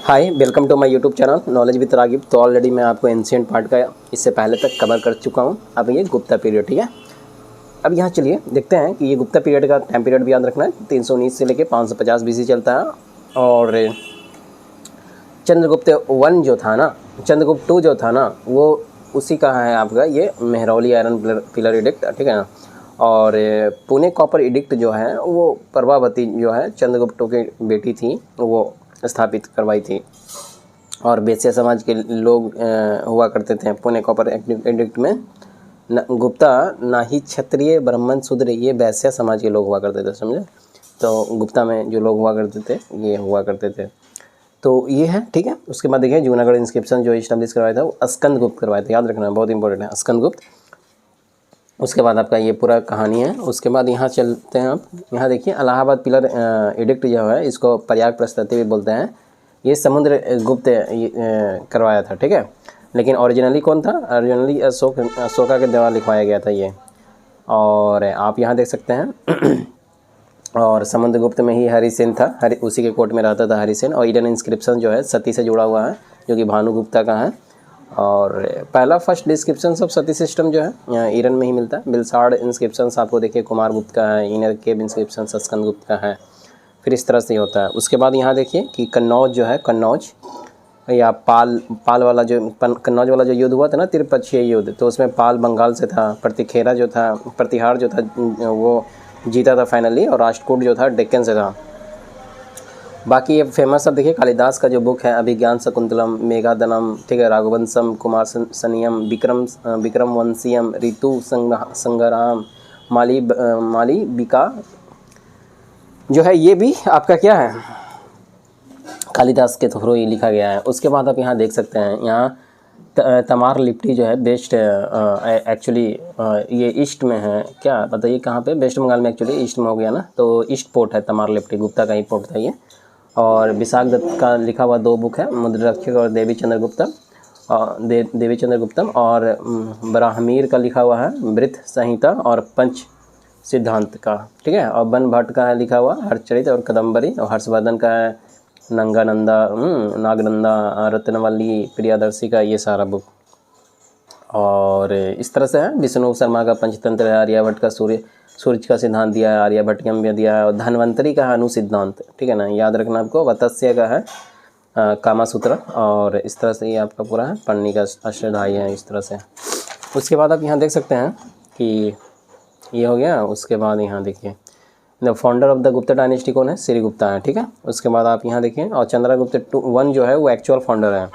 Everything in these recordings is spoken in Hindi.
Hi, welcome to my YouTube channel knowledge with Ragib. तो ऑलरेडी मैं आपको एंशिएंट पार्ट का इससे पहले तक कवर कर चुका हूँ। अब ये गुप्ता पीरियड, ठीक है। अब यहाँ चलिए देखते हैं कि ये गुप्ता पीरियड का टाइम पीरियड भी याद रखना है। 319 से लेके 550 BC चलता है। और चंद्रगुप्त वन जो था ना, चंद्रगुप्त टू जो था ना, वो उसी का है आपका ये मेहरौली आयरन पिलर एडिक्ट, ठीक है ना। और पुणे कॉपर एडिक्ट जो है वो प्रभावती जो है चंद्रगुप्त टू की बेटी थी, वो स्थापित करवाई थी। और वैश्य समाज के लोग हुआ करते थे पुणे कॉपर एडिक्ट में। गुप्ता ना ही क्षत्रिय ब्राह्मण शूद्र, ये वैश्य समाज के लोग हुआ करते थे, समझे। तो गुप्ता में जो लोग हुआ करते थे ये हुआ करते थे। तो ये है, ठीक है। उसके बाद देखिए जूनागढ़ इंस्क्रिप्शन जो इस्टेब्लिश करवाया था वो स्कंदगुप्त करवाया था, याद रखना बहुत इंपॉर्टेंट है, स्कंदगुप्त। उसके बाद आपका ये पूरा कहानी है। उसके बाद यहाँ चलते हैं आप, यहाँ देखिए इलाहाबाद पिलर एडिक्ट जो है इसको प्रयाग प्रस्तुति भी बोलते हैं। ये समुद्र गुप्त करवाया था, ठीक है। लेकिन ओरिजिनली कौन था? ओरिजिनली अशोका के द्वारा लिखवाया गया था ये। और आप यहाँ देख सकते हैं और समुद्रगुप्त में ही हरिसेन था, उसी के कोर्ट में रहता था हरिसेन। और ईडन इंस्क्रिप्शन जो है सती से जुड़ा हुआ है, जो कि भानुगुप्ता का है। और पहला फर्स्ट डिस्क्रिप्शन सब सती सिस्टम जो है ईरान में ही मिलता है। बिलसाड़ इंस्क्रिप्शन आपको देखिए कुमार गुप्त का है। इनर केब इंस्क्रिप्शन स्कंद गुप्त का है। फिर इस तरह से होता है। उसके बाद यहाँ देखिए कि कन्नौज जो है, कन्नौज या पाल वाला जो कन्नौज वाला जो युद्ध हुआ था ना, त्रिपक्षीय युद्ध, तो उसमें पाल बंगाल से था। प्रतिहार जो था वो जीता था फाइनली। और राष्ट्रकूट जो था डेक्कन से था। बाकी ये फेमस अब देखिए कालिदास का जो बुक है अभिज्ञान शकुंतलम, मेघादनम, ठीक है, राघवंशम, कुमार सनियम, विक्रम वंशियम, ऋतु संग्राम, माली बिका जो है, ये भी आपका क्या है, कालिदास के थ्रू ही लिखा गया है। उसके बाद आप यहाँ देख सकते हैं, यहाँ तमार लिप्टी जो है बेस्ट एक्चुअली ये ईस्ट में है। क्या बताइए कहाँ पे? वेस्ट बंगाल में, एक्चुअली ईस्ट में हो गया ना, तो ईस्ट पोर्ट है तमार लिप्टी, गुप्ता का ही पोर्ट था ये। और विशाख दत्त का लिखा हुआ 2 बुक है, मुद्राक्षक और देवी चंद्रगुप्तम। और ब्राह्मीर का लिखा हुआ है वृत्त संहिता और पंच सिद्धांत का, ठीक है। और बन भट्ट का है लिखा हुआ हर्षचरित और कदम्बरी। और हर्षवर्धन का है नागनंदा, रत्नवल्ली, प्रियादर्शी का ये सारा बुक। और इस तरह से है। विष्णु शर्मा का पंचतंत्र है। आर्यभट्ट का सूर्य का सिद्धांत दिया है, आर्यभट्टियम में दिया है। और धन्वंतरी का है अनुसिद्धांत, ठीक है ना, याद रखना आपको। वत्स्य का है कामासूत्र। और इस तरह से ये आपका पूरा है। पन्नी का अष्टधाई है, इस तरह से। उसके बाद आप यहाँ देख सकते हैं कि ये हो गया। उसके बाद यहाँ देखिए the founder of the Gupta dynasty कौन है? श्रीगुप्ता है, ठीक है। उसके बाद आप यहाँ देखिए और चंद्रगुप्त वन जो है वो एक्चुअल फाउंडर है।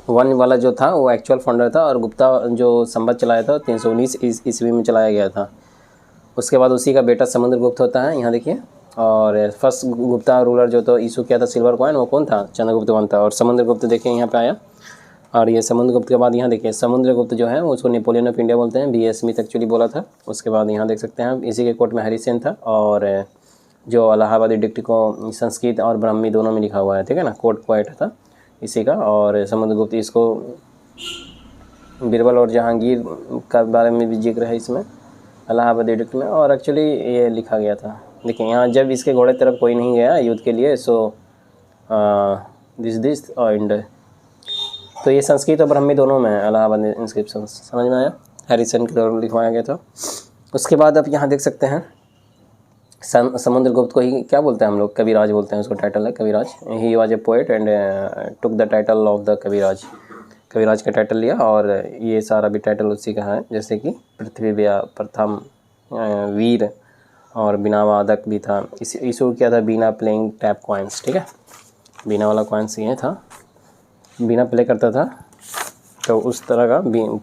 वन वाला जो था वो एक्चुअल फाउंडर था। और गुप्ता जो संवत चलाया था 319 ईस्वी में चलाया गया था। उसके बाद उसी का बेटा समुद्रगुप्त होता है, यहाँ देखिए। और फर्स्ट गुप्ता रूलर जो तो इशू किया था सिल्वर कॉइन, वो कौन था? चंद्रगुप्त वन था। और समुद्रगुप्त देखिए यहाँ पे आया। और ये समुद्रगुप्त के बाद यहाँ देखिए समुद्रगुप्त जो है उसको नेपोलियन ऑफ इंडिया बोलते हैं, B.A. स्मिथ एक्चुअली बोला था। उसके बाद यहाँ देख सकते हैं इसी के कोर्ट में हरिसेन था। और जो इलाहाबाद एडिक्ट को संस्कृत और ब्राह्मी दोनों में लिखा हुआ है, ठीक है ना, कोर्ट पोएट था इसी का। और समुद्रगुप्त इसको बीरबल और जहांगीर का बारे में भी जिक्र है इसमें इलाहाबाद एडिक्ट में। और एक्चुअली ये लिखा गया था, देखिए यहाँ जब इसके घोड़े तरफ कोई नहीं गया युद्ध के लिए, सो दिस एंड। तो ये संस्कृत और ब्राह्मी दोनों में है इलाहाबाद इंस्क्रिप्शन, समझ में आया? हरिसेन के द्वारा लिखवाया गया था। उसके बाद आप यहाँ देख सकते हैं समुद्रगुप्त को ही क्या बोलते हैं हम लोग? कविराज बोलते हैं, उसको टाइटल है Kaviraj. He was a poet and took the title of the Kaviraj, Kaviraj का टाइटल लिया। और ये सारा भी टाइटल उसी का है, जैसे कि पृथ्वी प्रथम वीर और बीना वादक भी था। इशू किया था बीना प्लेइंग टैप कॉइन्स, ठीक है। बीना वाला कॉइन्स ये था, बीना प्ले करता था तो उस तरह का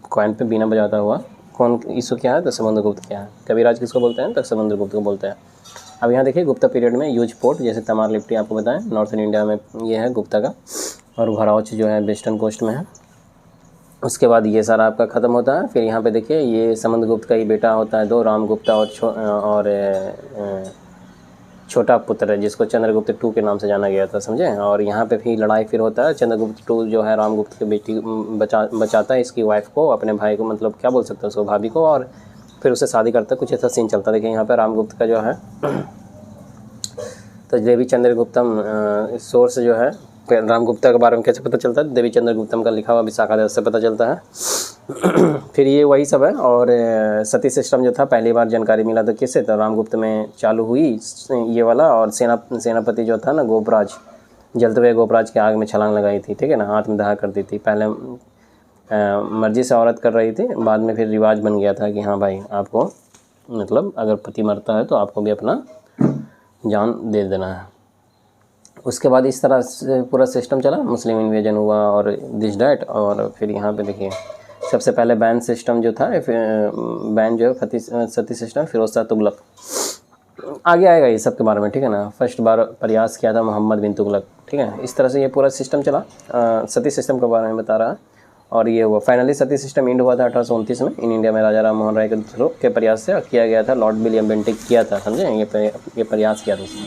कॉइन पे बीना बजाता हुआ कौन इशू क्या है? तो समुद्रगुप्त क्या है। कविराज किसको बोलते हैं? तो समुद्रगुप्त को बोलते हैं। अब यहाँ देखिए गुप्ता पीरियड में यूज पोर्ट, जैसे तमार लिप्टी आपको बताएं नॉर्थन इंडिया में ये है गुप्ता का। और भराउच जो है वेस्टर्न कोस्ट में है। उसके बाद ये सारा आपका ख़त्म होता है। फिर यहाँ पे देखिए ये समुद्रगुप्त का ही बेटा होता है 2, रामगुप्ता और छोटा पुत्र है जिसको चंद्रगुप्त 2 के नाम से जाना गया था, समझे। और यहाँ पे भी लड़ाई फिर होता है। चंद्रगुप्त 2 जो है रामगुप्त की बेटी बचाता है इसकी वाइफ को, अपने भाई को, मतलब क्या बोल सकते हैं उसको, भाभी को। और फिर उससे शादी करता है, कुछ ऐसा सीन चलता है। देखिए यहाँ पे रामगुप्त का जो है तो देवी चंद्रगुप्तम सोर्स जो है रामगुप्ता के बारे में कैसे पता चलता है? देवी चंद्र गुप्तम का लिखा हुआ विशाखा से पता चलता है। फिर ये वही सब है। और सती सिस्टम जो था पहली बार जानकारी मिला तो किससे? तो रामगुप्त में चालू हुई ये वाला। और सेनापति जो था ना गोपराज, जलते हुए गोपराज की आग में छलांग लगाई थी, ठीक है ना, आत्मदाह कर दी थी। पहले मर्जी से औरत कर रही थी, बाद में फिर रिवाज बन गया था कि हाँ भाई आपको मतलब अगर पति मरता है तो आपको भी अपना जान दे देना है। उसके बाद इस तरह से पूरा सिस्टम चला, मुस्लिम इन्वेजन हुआ और दिस डैट। और फिर यहाँ पे देखिए सबसे पहले बैन सिस्टम जो था, बैन जो है सती सिस्टम, फिरोज शाह तुगलक, आगे आएगा ये सब के बारे में, ठीक है ना। फर्स्ट बार प्रयास किया था मोहम्मद बिन तुगलक, ठीक है। इस तरह से ये पूरा सिस्टम चला, सती सिस्टम के बारे में बता रहा है। और ये हुआ फाइनली सती सिस्टम इंड हुआ था 1829 में इन इंडिया में राजा राम मोहन राय के प्रयास से किया गया था। लॉर्ड विलियम बेंटिक किया था, समझे, ये प्रयास किया था उसने।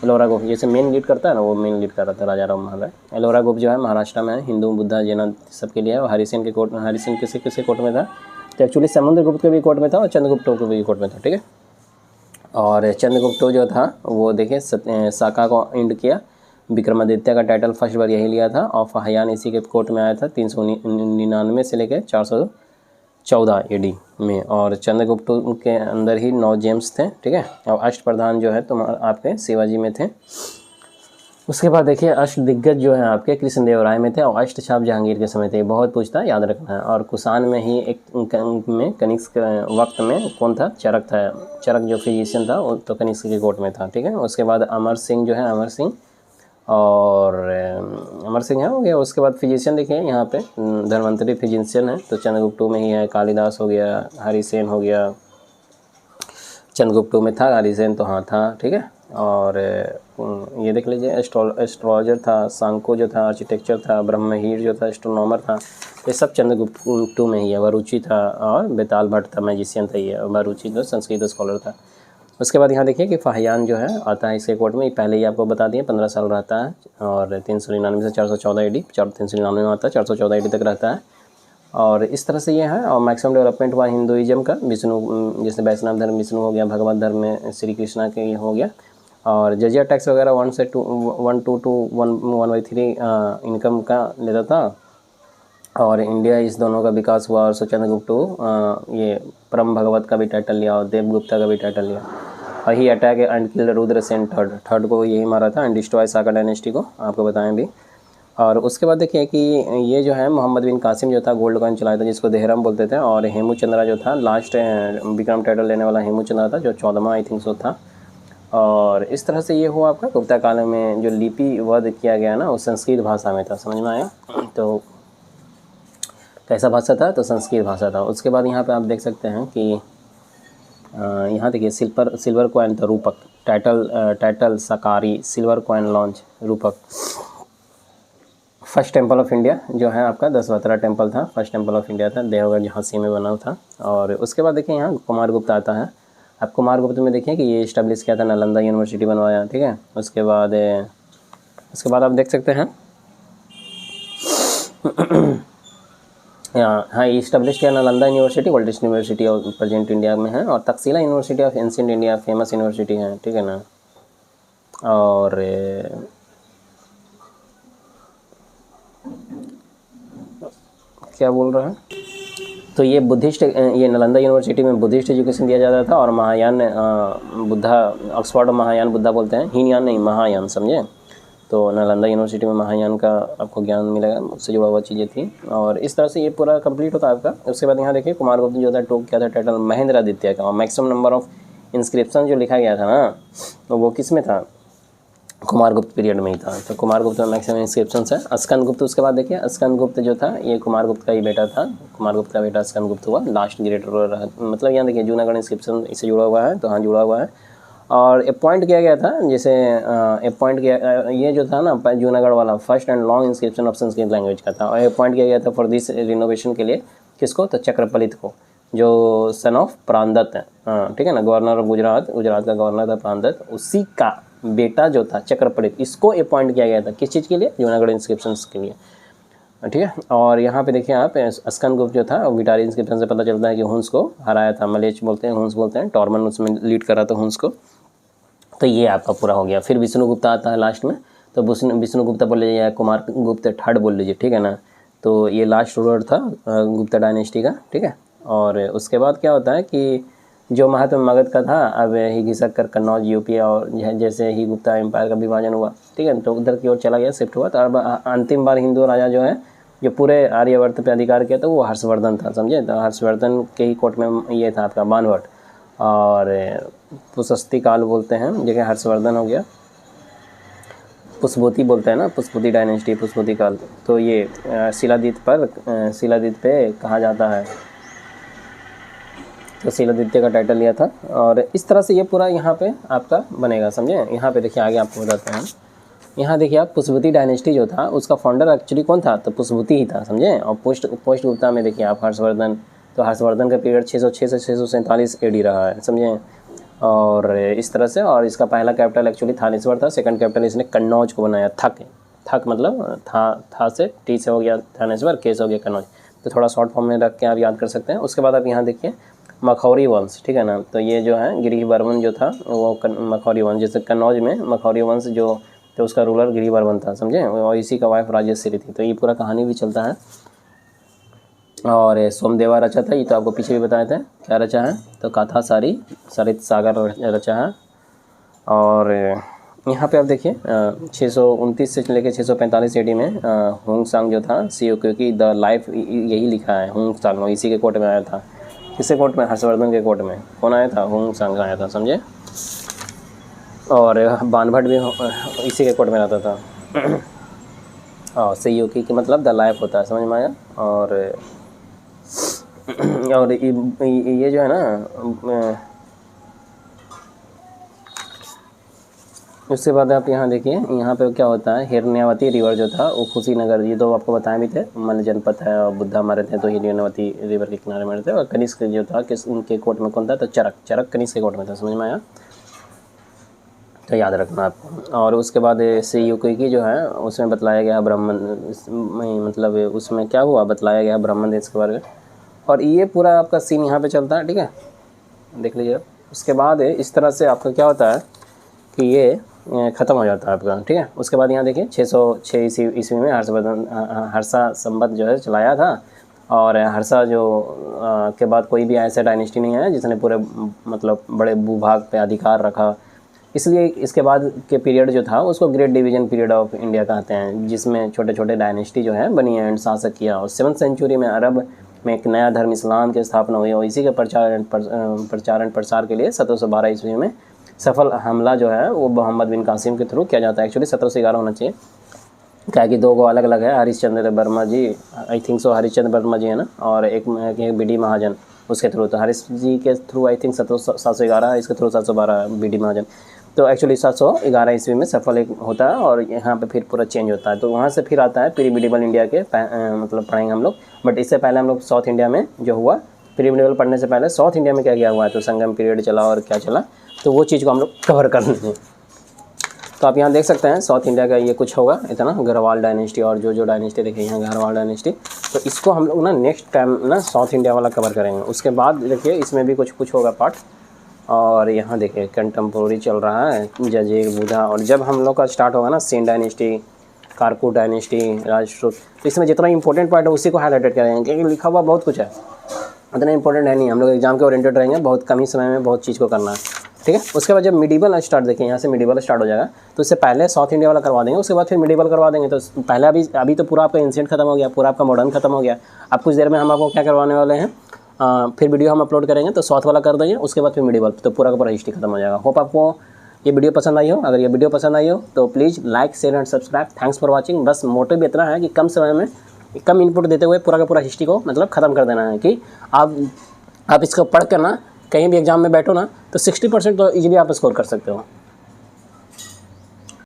एलोरा ग्रुप जैसे मेन लीड करता है ना, वो मेन लीड कर रहा था राजा राम मोहन राय। एलोरा ग्रुप जो है महाराष्ट्र में है, हिंदू बुद्धा जैन सबके लिए है। और हरिसेन के कोर्ट, हरिसेन किसी कोर्ट में था? तो एक्चुअली समुद्रगुप्त के भी कोर्ट में था और चंद्रगुप्त के भी कोर्ट में था, ठीक है। और चंद्रगुप्त जो था वो देखिए साका को इंड किया। विक्रमादित्य का टाइटल फर्स्ट बार यही लिया था। और फहयान इसी के कोर्ट में आया था 399 से लेकर 414 AD में। और चंद्रगुप्त के अंदर ही 9 जेम्स थे, ठीक है। और अष्टप्रधान जो है तो आपके शिवाजी में थे। उसके बाद देखिए अष्ट दिग्गज जो है आपके कृष्णदेव राय में थे और अष्ट छाप जहांगीर के समय थे। बहुत पूछता है, याद रखना है। और कुषाण में ही एक में कनिष्क वक्त में कौन था? चरक था। चरक जो फिजिशियन था वो तो कनिष्क के कोर्ट में था, ठीक है। उसके बाद अमर सिंह जो है, अमर सिंह और अमर सिंह है हो गया। उसके बाद फिजिशियन देखिए यहाँ पे धन्वंतरी फिजिशियन है तो चंद्रगुप्त में ही है। कालिदास हो गया, हरिसेन हो गया, चंद्रगुप्त में था। हरिसेन तो हाँ था, ठीक है। और ये देख लीजिए एस्ट्रोलॉजर था, सांको जो था आर्किटेक्चर था, ब्रह्महीर जो था एस्ट्रोनॉमर था। ये सब चंद्रगुप्त में ही है। वरुचि था और बेताल भट्ट था, मैजिशियन था ये। वरुचि जो संस्कृत स्कॉलर था। उसके बाद यहाँ देखिए कि फहयान जो है आता है इसके कोर्ट में, पहले ही आपको बता दिए 15 साल रहता है। और 399 से 414 AD, 399 में आता है, 414 AD तक रहता है। और इस तरह से ये है। और मैक्सिमम डेवलपमेंट हुआ हिंदुइज्म का, विष्णु जैसे वैष्णव धर्म विष्णु हो गया, भगवत धर्म में श्री कृष्णा के हो गया। और जजिया टैक्स वगैरह 1 से 2 to 1/3 इनकम का लेता था। और इंडिया इस दोनों का विकास हुआ। और चंद्रगुप्त ये परम भगवत का भी टाइटल लिया और देवगुप्ता का भी टाइटल लिया। और he attack and kill Rudrasen third को यही मारा था एंड डिस्ट्रॉय साका डायनेस्टी को, आपको बताएं भी। और उसके बाद देखिए कि ये जो है मोहम्मद बिन कासिम जो था गोल्ड कॉइन चलाया था जिसको देहरम बोलते थे। और हेमूचंद्रा जो था लास्ट विक्रम टाइटल लेने वाला हेमूचंद्रा था जो 14वां आई थिंक सो था। और इस तरह से ये हुआ आपका गुप्ता काल में। जो लिपिवध किया गया ना वो संस्कृत भाषा में था, समझ में आया? तो कैसा भाषा था? तो संस्कृत भाषा था। उसके बाद यहाँ पे आप देख सकते हैं कि यहाँ देखिए सिल्वर कॉइन था, रूपक टाइटल सकारी, सिल्वर कॉइन लॉन्च, रूपक। फर्स्ट टेम्पल ऑफ इंडिया जो है आपका 10-12 टेम्पल था। फर्स्ट टेम्पल ऑफ इंडिया था, देवगढ़ झांसी में बना था। और उसके बाद देखिए यहाँ कुमारगुप्त आता है। अब कुमारगुप्त में देखिए कि ये इस्टेब्लिश किया था, नालंदा यूनिवर्सिटी बनवाया, ठीक है। उसके बाद आप देख सकते हैं हाँ इस्टेब्लिश किया Nalanda university, oldest university of present India में है। और Takshashila university of ancient India famous university है, ठीक है ना। और क्या बोल रहा है? तो ये बुद्धिस्ट, ये नालंदा यूनिवर्सिटी में बुद्धिस्ट एजुकेशन दिया जाता था। और महायान बुद्धा, ऑक्सफोर्ड महायान बुद्धा बोलते हैं, हीनयान नहीं महायान, समझे। तो नालंदा यूनिवर्सिटी में महायान का आपको ज्ञान मिलेगा, उससे जुड़ा हुआ चीज़ें थी। और इस तरह से ये पूरा कंप्लीट होता है आपका। उसके बाद यहाँ देखिए कुमारगुप्त जो था टोक किया था टाइटल महेंद्रादित्य का। और मैक्सिमम नंबर ऑफ इंस्क्रिप्शन जो लिखा गया था ना तो वो किस में था? कुमारगुप्त पीरियड में ही था। तो कुमारगुप्त में मैक्सिमम इंस्क्रिप्शन है। स्कंदगुप्त उसके बाद देखिए स्कंदगुप्त जो था ये कुमारगुप्त का ही बेटा था। कुमारगुप्त का बेटा स्कंदगुप्त हुआ, लास्ट ग्रेटर मतलब यहाँ देखिए जूनागढ़ इंस्क्रिप्शन इससे जुड़ा हुआ है, तो हाँ जुड़ा हुआ है। और अपॉइंट किया गया था, जैसे अपॉइंट किया ये जो था ना जूनागढ़ वाला first and long inscription of Sanskrit language का था। और अपॉइंट किया गया था फॉर दिस रिनोवेशन के लिए, किसको? तो चक्रपलित को, जो सन ऑफ प्राणदत्त है, हाँ ठीक है ना, गवर्नर ऑफ गुजरात का गवर्नर था प्राणदत्त, उसी का बेटा जो था चक्रपलित, इसको अपॉइंट किया गया था। किस चीज़ के लिए? जूनागढ़ इंस्क्रिप्शन के लिए, ठीक है। और यहाँ पे देखिए आप स्कंदगुप्त जो था विटारी इंस्क्रिप्शन से पता चलता है कि हुंस को हराया था। मलेच बोलते हैं, हुंस बोलते हैं, टॉर्मन उसमें लीड करा था हुंस को। तो ये आपका पूरा हो गया। फिर विष्णुगुप्त आता है लास्ट में। तो विष्णुगुप्त बोल लीजिए या कुमार गुप्त थर्ड बोल लीजिए, ठीक है ना। तो ये लास्ट रूलर था गुप्ता डायनेस्टी का, ठीक है। और उसके बाद क्या होता है कि जो महत्व मगध का था, अब ही घिसक कर कन्नौज यूपी और जैसे ही गुप्ता एम्पायर का विभाजन हुआ, ठीक है, तो उधर की ओर चला गया, शिफ्ट हुआ। तो अब अंतिम बार हिंदू राजा जो है जो पूरे आर्यवर्त पे अधिकार किया था वो हर्षवर्धन था, समझे। तो हर्षवर्धन के ही कोर्ट में ये था आपका बानवट, और पुष्पवती काल बोलते हैं जगह हर्षवर्धन हो गया, पुष्पवती बोलते हैं ना, पुष्पवती डायनेस्टी, पुष्पवती काल। तो ये शिलादित पे कहा जाता है, तो शिलादित्य का टाइटल लिया था। और इस तरह से ये पूरा यहाँ पे आपका बनेगा, समझे। यहाँ पे देखिए आगे आपको बताते हैं, यहाँ देखिए आप पुष्पवती डायनेस्टी जो था उसका फाउंडर एक्चुअली कौन था, तो पुष्पवती ही था, समझे। और पोस्ट गुप्ता में देखिए आप हर्षवर्धन, तो हर्षवर्धन का पीरियड 606 से 647 AD रहा है, समझे। और इस तरह से, और इसका पहला कैपिटल एक्चुअली थानेश्वर था, सेकंड कैपिटल इसने कन्नौज को बनाया। थक मतलब था से टी से हो गया थानेश्वर, के से हो गया कन्नौज, तो थोड़ा शॉर्ट फॉर्म में रख के आप याद कर सकते हैं। उसके बाद आप यहाँ देखिए मखौरी वंश, ठीक है ना। तो ये जो है गिरिवर्मन जो था वो मखौरी वंश, जैसे कन्नौज में मखौरी वंश जो, तो उसका रूलर गिरिवर्मन था, समझे। और इसी का वाइफ राजेश्वरी थी। तो ये पूरा कहानी भी चलता है। और सोमदेवा रचा था, ये तो आपको पीछे भी बताए थे क्या रचा है, तो काथा सारी सरित सागर रचा है। और यहाँ पे आप देखिए 629 से लेकर 645 AD में हुंग सांग जो था क्योंकि द लाइफ यही लिखा है हुंग सांग, इसी के कोर्ट में आया था। किसके कोर्ट में, हर्षवर्धन के कोर्ट में कौन आया था, हुंग सांग आया था, समझे। और बानभट्ट भी इसी के कोर्ट में रहता था। और सीयूकी की मतलब द लाइफ होता है, समझ में आया। और ये जो है ना, उसके बाद आप यहाँ देखिए, यहाँ पे क्या होता है, हिरण्यावती रिवर जो था वो कुशीनगर, ये तो आपको बताए भी थे, मल्ल जनपद है और बुद्धा मारे थे तो हिरण्यावती रिवर के किनारे में थे। और कनिष्क जो था किस उनके कोर्ट में कौन था, तो चरक कनिष्क के कोर्ट में था, समझ में आया, तो याद रखना आपको। और उसके बाद सीयूकी की जो है उसमें बतलाया गया ब्राह्मण, मतलब उसमें क्या हुआ, बतलाया गया ब्राह्मण देश के बारे में। और ये पूरा आपका सीन यहाँ पे चलता है, ठीक है, देख लीजिए। उसके बाद इस तरह से आपका क्या होता है कि ये ख़त्म हो जाता है आपका, ठीक है। उसके बाद यहाँ देखिए 606 ईस्वी में हर्षवर्धन हर्षा संबत जो है चलाया था। और हर्षा जो के बाद कोई भी ऐसा डायनेस्टी नहीं है जिसने पूरे मतलब बड़े भूभाग पे अधिकार रखा, इसलिए इसके बाद के पीरियड जो था उसको great division period of India कहते हैं, जिसमें छोटे छोटे डायनेस्टी जो है बनी एंड शासक किया। और 7th सेंचुरी में अरब में एक नया धर्म इस्लाम की स्थापना हुई और इसी के प्रसार के लिए 1712 ईस्वी में सफल हमला जो है वो मोहम्मद बिन कासिम के थ्रू किया जाता है। एक्चुअली 1711 होना चाहिए, क्या कि दो अलग अलग है, Harishchandra Varma ji, I think so Harishchandra Varma ji है ना, और एक BD महाजन उसके थ्रू। तो हरीश जी के थ्रू आई थिंक 711, इसके थ्रू 712 BD महाजन। तो एक्चुअली 711 ईस्वी में सफल एक होता है और यहाँ पे फिर पूरा चेंज होता है। तो वहाँ से फिर आता है प्री मिडिवल इंडिया के मतलब पढ़ेंगे हम लोग। बट इससे पहले हम लोग साउथ इंडिया में जो हुआ, प्री मिडिवल पढ़ने से पहले साउथ इंडिया में क्या क्या हुआ है, तो संगम पीरियड चला और क्या चला, तो वो चीज़ को हम लोग कवर कर लेंगे। तो आप यहाँ देख सकते हैं साउथ इंडिया का ये कुछ होगा इतना, गढ़वाल डायनेस्टी और जो डायनेस्टी देखिए यहाँ गढ़वाल डायनेस्टी। तो इसको हम लोग ना नेक्स्ट टाइम ना साउथ इंडिया वाला कवर करेंगे। उसके बाद देखिए इसमें भी कुछ होगा पार्ट। और यहाँ देखिए कंटेम्पोररी चल रहा है जजेग बुधा। और जब हम लोग का स्टार्ट होगा ना सेन डायनेस्टी, कारकू डायनेस्टी, राजपूत, तो इसमें जितना इंपॉर्टेंट पार्ट है उसी को हाईलाइटेड करेंगे, क्योंकि लिखा हुआ बहुत कुछ है, उतना इंपॉर्टेंट है नहीं। हम लोग एग्जाम के ओरिएंटेड रहेंगे, बहुत कम ही समय में बहुत चीज़ को करना है, ठीक है। उसके बाद जब मिडिवल स्टार्ट देखें, यहाँ से मिडिवल स्टार्ट हो जाएगा, तो इससे पहले साउथ इंडिया वाला करवा देंगे, उसके बाद फिर मिडिवल करवा देंगे। तो पहले अभी तो पूरा आपका एंशिएंट खत्म हो गया, पूरा आपका मॉडर्न खत्म हो गया। अब कुछ देर में हम आपको क्या करवाने वाले हैं, फिर वीडियो हम अपलोड करेंगे, तो साउथ वाला कर देंगे, उसके बाद फिर मिडिवल, तो पूरा का पूरा हिस्ट्री खत्म हो जाएगा। होप आपको ये वीडियो पसंद आई हो। अगर ये वीडियो पसंद आई हो तो please like share and subscribe. Thanks for watching. बस मोटिव भी इतना है कि कम समय में कम इनपुट देते हुए पूरा का पूरा हिस्ट्री को मतलब ख़त्म कर देना है, कि आप इसको पढ़ कर ना कहीं भी एग्जाम में बैठो ना तो 60% तो इजीली आप स्कोर कर सकते हो।